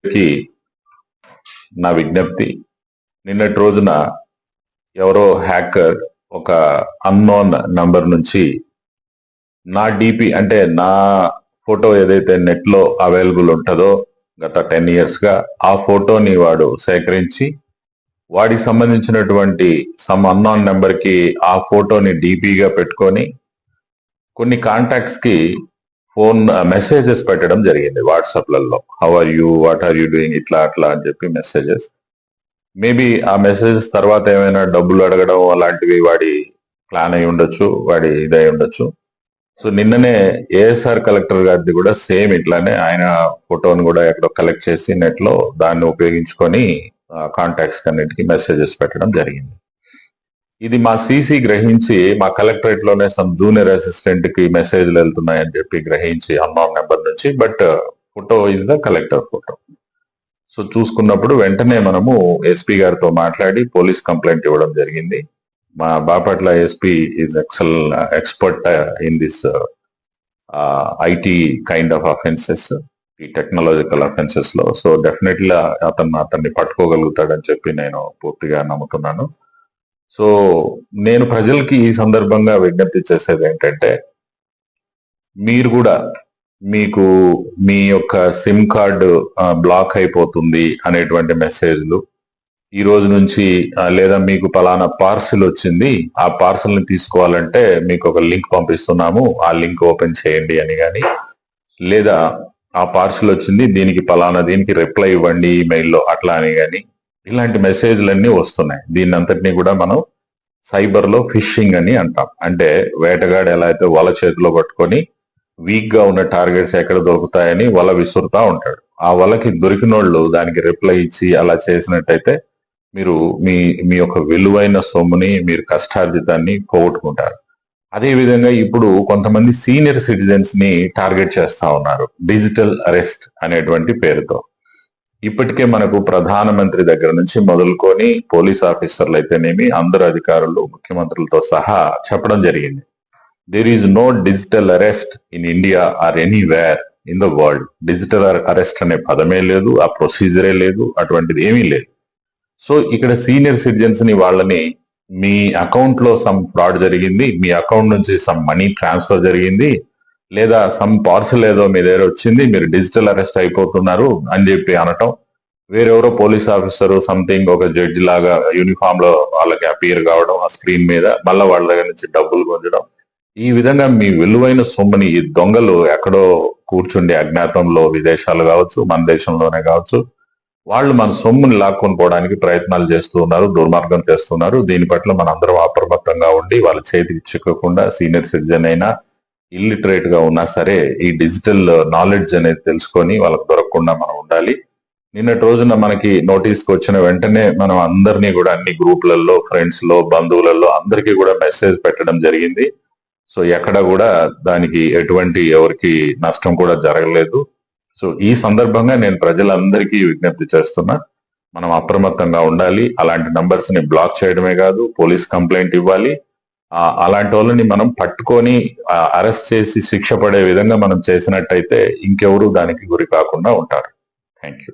కి నా విజ్ఞప్తి, నిన్నటి రోజున ఎవరో హ్యాకర్ ఒక అన్నోన్ నంబర్ నుంచి నా డిపి అంటే నా ఫోటో ఏదైతే నెట్ లో అవైలబుల్ ఉంటుందో గత 10 years గా ఆ ఫోటోని వాడు సేకరించి వాడికి సంబంధించినటువంటి సమ్ అన్నోన్ నెంబర్ కి ఆ ఫోటోని డిపిగా పెట్టుకొని కొన్ని కాంటాక్ట్స్ కి ఫోన్ మెసేజెస్ పెట్టడం జరిగింది వాట్సాప్లలో. How are you, what are you doing, ఇట్లా అట్లా అని చెప్పి మెసేజెస్. మేబీ ఆ మెసేజెస్ తర్వాత ఏమైనా డబ్బులు అడగడం అలాంటివి వాడి ప్లాన్ అయి ఉండొచ్చు, వాడి ఇదై ఉండొచ్చు. సో నిన్ననే ఏఎస్ఆర్ కలెక్టర్ గారిది కూడా సేమ్ ఇట్లానే ఆయన ఫోటోను కూడా ఎక్కడో కలెక్ట్ చేసి నెట్ లో దాన్ని ఉపయోగించుకొని కాంటాక్ట్స్ అన్నిటికీ మెసేజెస్ పెట్టడం జరిగింది. ఇది మా సీసీ గ్రహించి మా కలెక్టరేట్ లోనే సమ్ జూనియర్ అసిస్టెంట్ కి మెసేజ్లు వెళ్తున్నాయని చెప్పి గ్రహించి అన్నోన్ నెంబర్ నుంచి, but photo is the collector photo. So చూసుకున్నప్పుడు వెంటనే మనము ఎస్పీ గారితో మాట్లాడి పోలీస్ కంప్లైంట్ ఇవ్వడం జరిగింది. మా Bapatla SP is expert in this IT kind of offences, ఈ టెక్నాలజికల్ అఫెన్సెస్ లో. సో డెఫినెట్లీ అతన్ని పట్టుకోగలుగుతాడని చెప్పి నేను పూర్తిగా నమ్ముతున్నాను. సో నేను ప్రజలకి ఈ సందర్భంగా విజ్ఞప్తి చేసేది ఏంటంటే, మీరు కూడా మీకు మీ యొక్క సిమ్ కార్డు బ్లాక్ అయిపోతుంది అనేటువంటి మెసేజ్లు ఈ రోజు నుంచి, లేదా మీకు పలానా పార్సిల్ వచ్చింది, ఆ పార్సిల్ ని తీసుకోవాలంటే మీకు ఒక లింక్ పంపిస్తున్నాము, ఆ లింక్ ఓపెన్ చేయండి అని కానీ, లేదా ఆ పార్సిల్ వచ్చింది దీనికి దీనికి రిప్లై ఇవ్వండి ఈమెయిల్లో అట్లా అని కానీ, ఇలాంటి మెసేజ్లన్నీ వస్తున్నాయి. దీన్ని అంతటినీ కూడా మనం సైబర్ లో ఫిషింగ్ అని అంటాం. అంటే వేటగాడు ఎలా అయితే వల చేతిలో పట్టుకొని వీక్ గా ఉన్న టార్గెట్స్ ఎక్కడ దొరుకుతాయని వల విసురుతా ఉంటాడు. ఆ వలకి దొరికినోళ్ళు దానికి రిప్లై ఇచ్చి అలా చేసినట్టయితే మీరు మీ మీ యొక్క విలువైన సొమ్ముని, మీరు కష్టార్జితాన్ని పోగొట్టుకుంటారు. అదే విధంగా ఇప్పుడు కొంతమంది సీనియర్ సిటిజన్స్ ని టార్గెట్ చేస్తా ఉన్నారు డిజిటల్ అరెస్ట్ అనేటువంటి పేరుతో. ఇప్పటికే మనకు ప్రధానమంత్రి దగ్గర నుంచి మొదలుకొని పోలీస్ ఆఫీసర్లు అయితేనేమి అందరు అధికారులు, ముఖ్యమంత్రులతో సహా చెప్పడం జరిగింది, there is no digital arrest in India or anywhere in the world. Digital arrest అనే పదమే లేదు, ఆ ప్రొసీజరే లేదు, అటువంటిది ఏమీ లేదు. సో ఇక్కడ సీనియర్ సిటిజన్స్ ని వాళ్ళని మీ అకౌంట్ లో సమ్ ఫ్రాడ్ జరిగింది, మీ అకౌంట్ నుంచి సమ్ మనీ ట్రాన్స్ఫర్ జరిగింది, లేదా సమ్ పార్సల్ ఏదో మీ దగ్గర వచ్చింది, మీరు డిజిటల్ అరెస్ట్ అయిపోతున్నారు అని చెప్పి అనటం, వేరెవరో పోలీస్ ఆఫీసర్ సంథింగ్ ఒక జడ్జి లాగా యూనిఫామ్ లో వాళ్ళకి అపియర్ కావడం ఆ స్క్రీన్ మీద, మళ్ళీ వాళ్ళ దగ్గర నుంచి డబ్బులు పొందడం, ఈ విధంగా మీ విలువైన సొమ్ముని ఈ దొంగలు ఎక్కడో కూర్చుండి అజ్ఞాతంలో, విదేశాలు కావచ్చు, మన దేశంలోనే కావచ్చు, వాళ్ళు మన సొమ్ముని లాక్కొని పోవడానికి ప్రయత్నాలు చేస్తూ ఉన్నారు, దుర్మార్గం చేస్తున్నారు. దీని పట్ల మనందరం అప్రమత్తంగా ఉండి వాళ్ళ చేతికి చిక్కకుండా, సీనియర్ సిటిజన్ అయినా ఇల్లిటరేట్ గా ఉన్నా సరే ఈ డిజిటల్ నాలెడ్జ్ అనేది తెలుసుకొని వాళ్ళకి దొరకకుండా మనం ఉండాలి. నిన్నటి రోజున మనకి నోటీస్కి వచ్చిన వెంటనే మనం అందరినీ కూడా అన్ని గ్రూపులలో, ఫ్రెండ్స్ లో, బంధువులలో అందరికీ కూడా మెసేజ్ పెట్టడం జరిగింది. సో ఎక్కడ కూడా దానికి ఎటువంటి ఎవరికి నష్టం కూడా జరగలేదు. సో ఈ సందర్భంగా నేను ప్రజలందరికీ విజ్ఞప్తి చేస్తున్నా, మనం అప్రమత్తంగా ఉండాలి. అలాంటి నంబర్స్ ని బ్లాక్ చేయడమే కాదు, పోలీస్ కంప్లైంట్ ఇవ్వాలి. అలాంటి వాళ్ళని మనం పట్టుకొని అరెస్ట్ చేసి శిక్ష పడే విధంగా మనం చేసినట్టయితే ఇంకెవరు దానికి గురి కాకుండా ఉంటారు. Thank you.